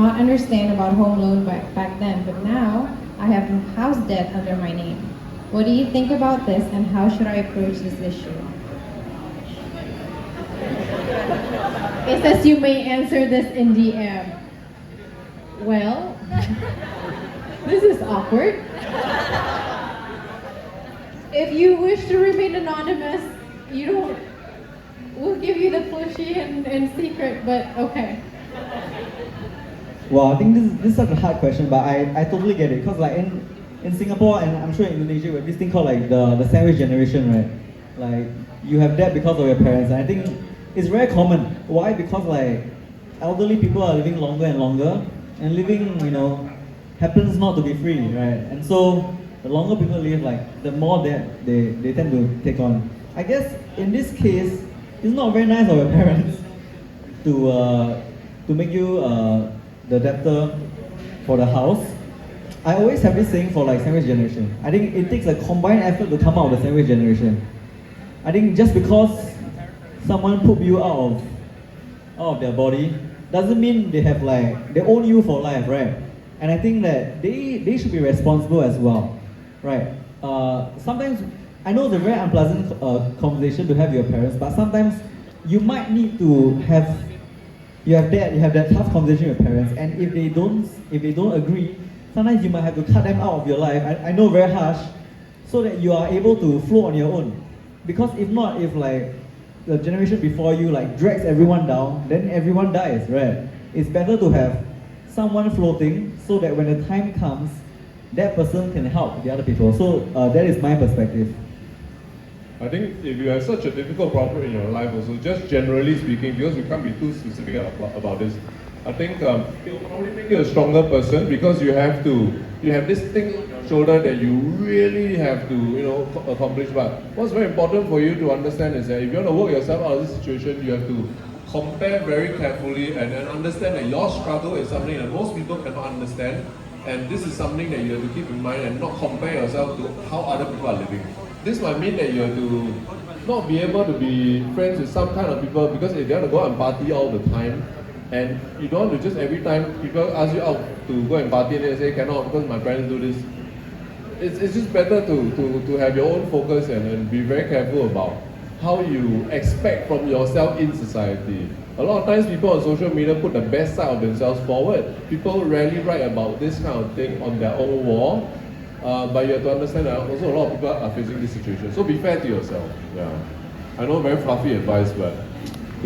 not understand about home loan back then, but now I have house debt under my name. What do you think about this, and how should I approach this issue? It says you may answer this in DM. Well, this is awkward. If you wish to remain anonymous, you don't. We'll give you the pushy and secret, but okay. Well, I think this is such a hard question, but I totally get it. Because like in Singapore, and I'm sure in Indonesia, we have this thing called like the sandwich generation, right? Like you have that because of your parents. And I think it's very common. Why? Because like elderly people are living longer and longer, and living, happens not to be free, right? And so the longer people live, like the more that they tend to take on. I guess in this case, it's not very nice of your parents to make you the debtor for the house. I always have this saying for like sandwich generation. I think it takes a combined effort to come out of the sandwich generation. I think just because someone poop you out of their body doesn't mean they own you for life, right? And I think that they should be responsible as well, right? Sometimes I know it's a very unpleasant conversation to have with your parents, but sometimes you might need to have that tough conversation with your parents, and if they don't agree, sometimes you might have to cut them out of your life. I know, very harsh, so that you are able to flow on your own. Because if not, if like the generation before you like drags everyone down, then everyone dies, right? It's better to have someone floating so that when the time comes, that person can help the other people. So that is my perspective. I think if you have such a difficult problem in your life also, just generally speaking, because we can't be too specific about this, I think it will probably make you a stronger person, because you have this thing on your shoulder that you really have to, accomplish. But what's very important for you to understand is that if you want to work yourself out of this situation, you have to compare very carefully and understand that your struggle is something that most people cannot understand. And this is something that you have to keep in mind and not compare yourself to how other people are living. This might mean that you have to not be able to be friends with some kind of people, because if you want to go and party all the time, and you don't want to just every time people ask you out to go and party and they say cannot because my parents do this. It's just better to have your own focus and be very careful about how you expect from yourself in society. A lot of times people on social media put the best side of themselves forward. People rarely write about this kind of thing on their own wall. But you have to understand that also a lot of people are facing this situation. So be fair to yourself. Yeah. I know very fluffy advice, but